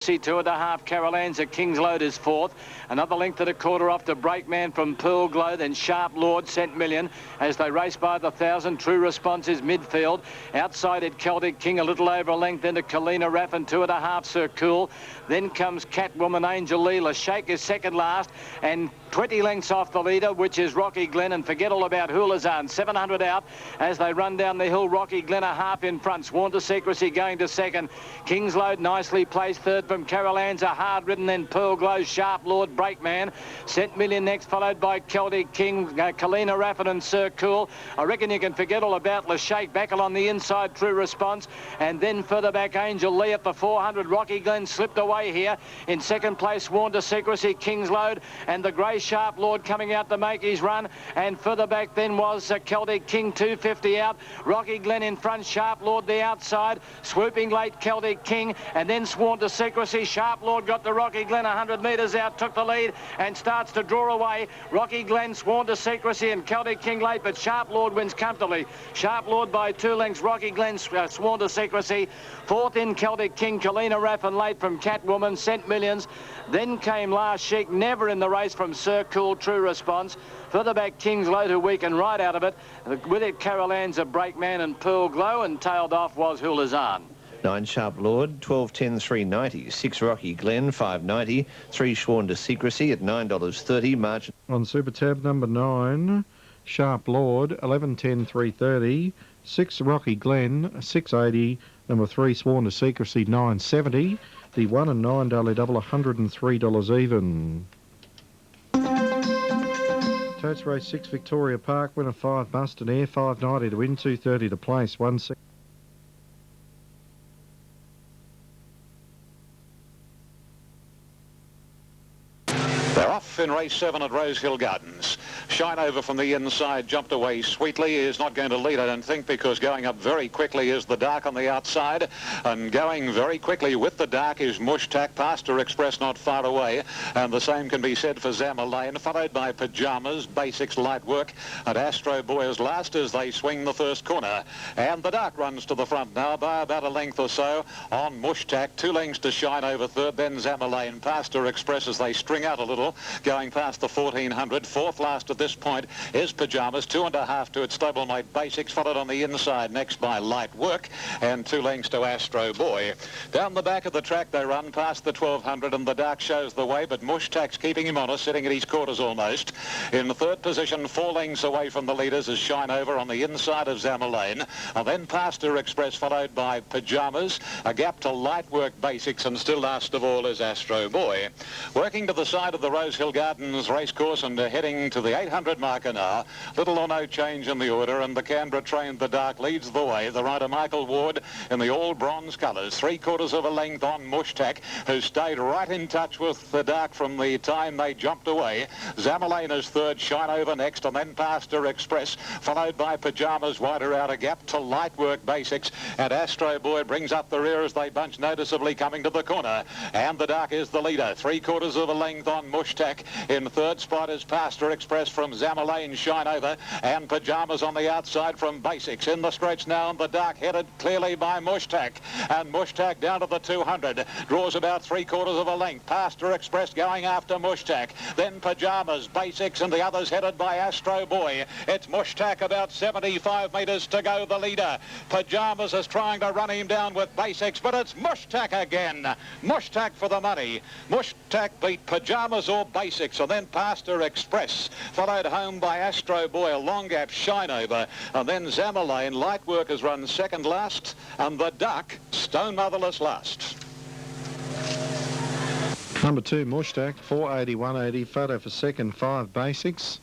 2.5. Carol Ann's King's Load is fourth. Another length and a quarter off to Breakman from Pearl Glow. Then Sharp Lord, Cent Million as they race by the 1,000. True Response is midfield. Outside it, Celtic King a little over a length into Kalina Raffin. 2.5. Sir Cool. Then comes Catwoman Angel Lee. Shake is second last and 20 lengths off the leader, which is Rocky Glen. And forget all about Hulazan. 700 out as they run down the hill. Rocky Glen a half in front. Sworn to Secrecy going to second. King's Load nicely placed third from Carol Ann's hard ridden. Then Pearl Glow, Sharp Lord, Breakman. Cent Million next, followed by Celtic King, Kalina Raffin and Sir Cool. I reckon you can forget all about Shake back along the inside. True Response. And then further back, Angel Lee at the 400. Rocky Glen slipped away here. In second place, Sworn to Secrecy, King's Load, and the grey Sharp Lord coming out to make his run. And further back then was Celtic King, 250 out. Rocky Glen in front, Sharp Lord the outside. Swooping late, Celtic King, and then Sworn to Secrecy. Sharp Lord got to Rocky Glen 100 metres out, took the lead and starts to draw away. Rocky Glen, Sworn to Secrecy and Celtic King late, but Sharp Lord wins comfortably. Sharp Lord by 2 lengths. Rocky Glen, Sworn to Secrecy. Fourth in Celtic King, Kalina Raffin late from Catwoman, Cent Millions. Then came Last Chic, never in the race from Sir Cool, True Response. Further back, King's Load, who weakened right out of it. With it, Carol Ann's Breakman and Pearl Glow, and tailed off was Hulazan. 9 Sharp Lord, 12.10 390, 6 Rocky Glen 590, 3 Sworn to Secrecy at $9.30 margin. On Super Tab number 9, Sharp Lord 11.10 330, 6 Rocky Glen 680, number 3 Sworn to Secrecy 970, the 1 and 9 daily double $103 even. Totes race 6 Victoria Park, winner 5 Buston Air, 590 to win, 230 to place, 1 6. They're off in race 7 at Rosehill Gardens. Shine Over from the inside jumped away sweetly. He is not going to lead, I don't think, because going up very quickly is the Dark on the outside, and going very quickly with the Dark is Mushtak, Pastor Express not far away, and the same can be said for Zama Lane, followed by Pyjamas, Basics, Light Work, and Astro Boy is last as they swing the first corner. And the Dark runs to the front now by about a length or so on Mushtak. 2 lengths to Shine Over third, then Zama Lane, Pastor Express as they string out a little, going past the 1400. Fourth last at this point is Pyjamas, 2.5 to its stablemate Basics, followed on the inside next by Light Work, and 2 lengths to Astro Boy. Down the back of the track they run past the 1200, and the Dark shows the way, but Mushtak's keeping him honest, sitting at his quarters almost. In the third position, 4 lengths away from the leaders is Shine Over on the inside of Zama Lane, and then Pastor Express followed by Pyjamas, a gap to Light Work, Basics, and still last of all is Astro Boy. Working to the side of the Rosehill Gardens racecourse and heading to the 800 marker now. Little or no change in the order, and the Canberra trained the Dark leads the way. The rider Michael Ward in the all bronze colours, 3/4 of a length on Mushtak, who stayed right in touch with the Dark from the time they jumped away. Zama Lane is third, Shine Over next, and then Pastor Express, followed by Pyjamas wider out, a gap to Light Work, Basics, and Astro Boy brings up the rear as they bunch noticeably coming to the corner. And the Dark is the leader, 3/4 of a length on Mushtak. In third spot is Pastor Express from Zama Lane, Shine Over, and Pyjamas on the outside from Basics. In the stretch now, and the Dark headed clearly by Mushtak, and Mushtak down to the 200, draws about 3/4 of a length. Pastor Express going after Mushtak, then Pyjamas, Basics, and the others headed by Astro Boy. It's Mushtak, about 75 metres to go, the leader. Pyjamas is trying to run him down with Basics, but it's Mushtak again. Mushtak for the money. Mushtak beat Pyjamas or Basics, and then Pastor Express, followed home by Astro Boy, a long gap, Shine Over, and then Zama Lane. Light Work has run second last, and the Dark, Stone Motherless last. Number 2, Mushtak, 480, 180, photo for second, 5 Basics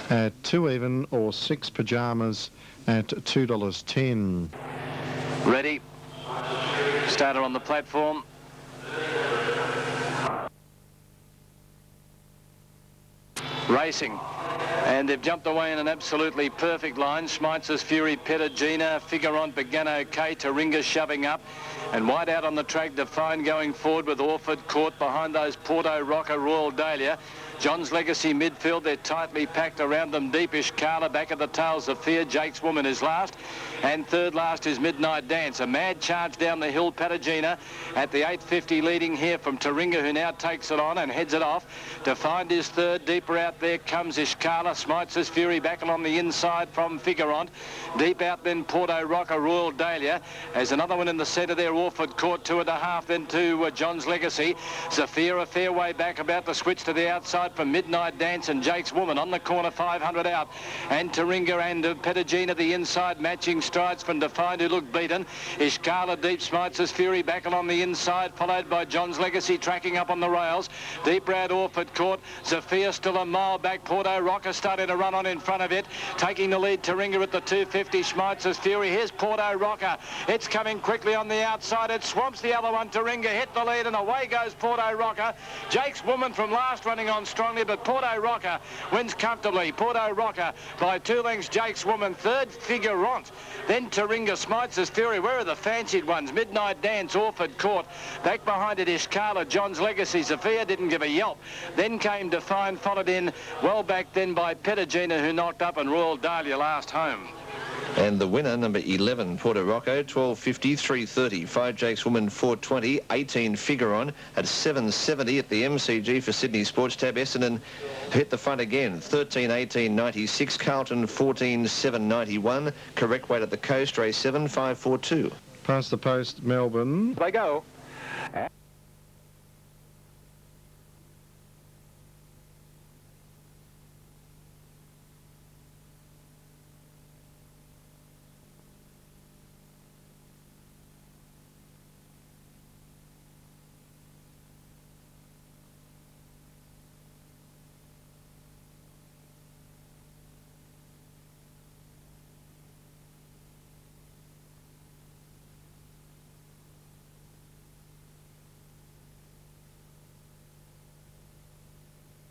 at 2 even, or 6 Pyjamas at $2.10. Ready. Starter on the platform. Racing. And they've jumped away in an absolutely perfect line. Schmeitz's Fury, Petagina, Figueron began okay. Taringa shoving up. And wide out on the track, Define going forward with Orford caught behind those Porto Rocker, Royal Dahlia. John's Legacy midfield, they're tightly packed around them. Deepish Carla back at the tails of Fear. Jake's Woman is last. And third last is Midnight Dance. A mad charge down the hill. Patagina at the 8.50 leading here from Taringa, who now takes it on and heads it off to find his third. Deeper out there comes Ishkala. Smites his Fury back along the inside from Figurant. Deep out then Porto Rocker, Royal Dahlia. As another one in the centre there, Orford Court 2.5 then to John's Legacy. Zafira a fair way back, about to switch to the outside from Midnight Dance and Jake's Woman on the corner, 500 out. And Taringa and Petagina the inside, matching strides from Defined, who looked beaten. Ishkala deep smites his Fury back along the inside, followed by John's Legacy tracking up on the rails. Deep round Orford Court. Zafir still a mile back. Porto Rocker starting to run on in front of it. Taking the lead, Taringa at the 2.50. Smites his Fury. Here's Porto Rocker. It's coming quickly on the outside. It swamps the other one. Taringa hit the lead and away goes Porto Rocker. Jake's Woman from last running on strongly, but Porto Rocker wins comfortably. Porto Rocker by 2 lengths. Jake's Woman third. Figurant. Then Taringa smites his Fury. Where are the fancied ones? Midnight Dance, Orford Court. Back behind it is Carla, John's Legacy. Sophia didn't give a yelp. Then came Define, followed in well back then by Petagina, who knocked up, and Royal Dahlia last home. And the winner, number 11, Porto Rocco, 12.50, 3.30. 5 Jake's Woman, 4.20. 18 Figure-On at 7.70 at the MCG for Sydney Sports Tab. Essendon hit the front again. 13, 18, 96. Carlton, 14, 7, 91. Correct weight at the Coast, race 7, 5.42. Past the post, Melbourne. They go.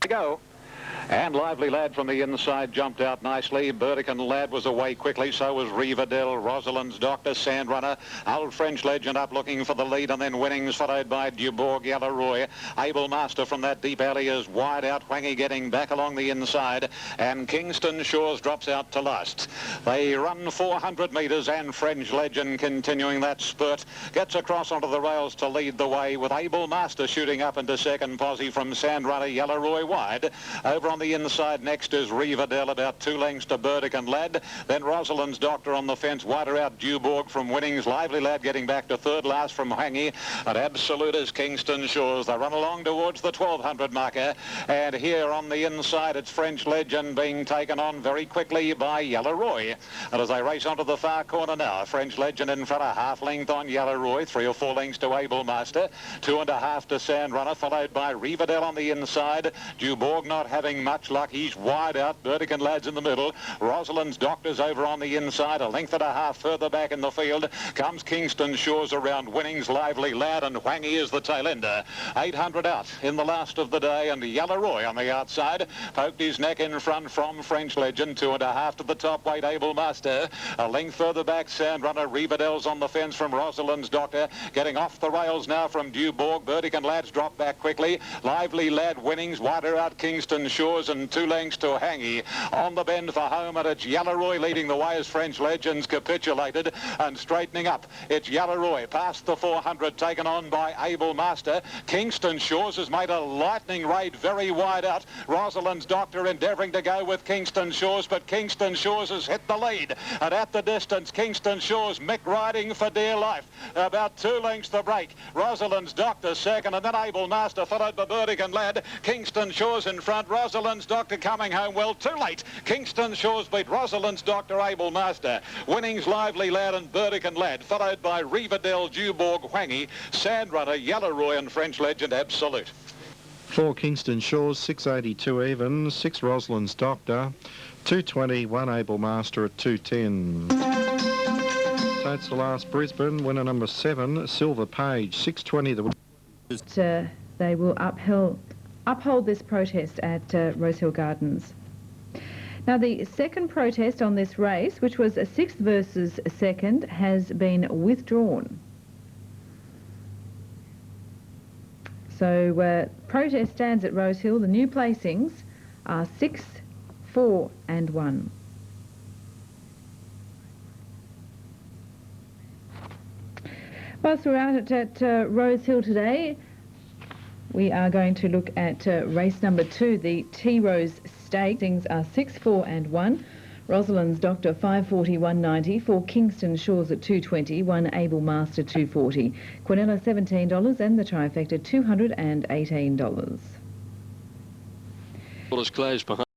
Go. And Lively Lad from the inside jumped out nicely. Burdekin Lad was away quickly, so was Riverdale, Rosalind's Doctor, Sandrunner, Old French Legend up looking for the lead, and then Winnings followed by Dubourg, Yelleroy. Able Master from that deep alley is wide out. Wangy getting back along the inside, and Kingston Shores drops out to last. They run 400 metres, and French Legend continuing that spurt gets across onto the rails to lead the way, with Able Master shooting up into second posse from Sandrunner, Yelleroy wide. Over on the inside next is Riverdale, about 2 lengths to Burdekin Lad. Then Rosalind's Doctor on the fence, wider out Dubourg from Winnings. Lively Lad getting back to third last from Hangy. And Absolute is Kingston Shores. They run along towards the 1200 marker. And here on the inside it's French Legend being taken on very quickly by Yelleroy. And as they race onto the far corner now, French Legend in front, a half length on Yelleroy, 3 or 4 lengths to Able Master, 2.5 to Sandrunner, followed by Riverdale on the inside. Dubourg not having much luck. He's wide out. Burdekin Lad's in the middle. Rosalind's Doctor's over on the inside. A length and a half further back in the field comes Kingston Shores around Winnings, Lively Lad, and Wangy is the tail ender. 800 out in the last of the day, and Yelleroy on the outside poked his neck in front from French Legend. 2.5 to the top weight, Able Master. A length further back, Sandrunner. Riverdale's on the fence from Rosalind's Doctor. Getting off the rails now from Dubourg. Burdekin Lad's dropped back quickly. Lively Lad, Winnings, wider out Kingston Shores, and 2 lengths to Hangy. On the bend for home, and it's Yelleroy leading the way as French Legends capitulated, and straightening up. It's Yelleroy past the 400, taken on by Able Master. Kingston Shores has made a lightning raid very wide out. Rosalind's Doctor endeavouring to go with Kingston Shores, but Kingston Shores has hit the lead. And at the distance, Kingston Shores, Mick riding for dear life. About 2 lengths the break. Rosalind's Doctor second, and then Able Master followed by Burdekin Lad. Kingston Shores in front. Rosalind's Doctor coming home well. Too late. Kingston Shores beat Rosalind's Doctor, Able Master. Winnings, Lively Lad and Burdekin Lad, followed by Riverdale, Dubourg, Wangy, Sandrunner, Yelleroy and French Legend Absolute. 4 Kingston Shores, 6.82 even. 6 Rosalind's Doctor, 2.20. 1 Able Master at 2.10. That's the last Brisbane. Winner number 7, Silver Page, 6.20. They will uphold this protest at Rosehill Gardens. Now, the second protest on this race, which was a 6th versus 2nd, has been withdrawn. So protest stands at Rosehill. The new placings are 6, 4 and 1. Whilst we're out at Rosehill today, we are going to look at race number 2, the T-Rose Stakes. Things are 6, 4 and 1. Rosalind's Doctor 540, 190. 4 Kingston Shores at 220. 1 Able Master 240. Quinella $17 and the trifecta $218. Well, it's closed behind.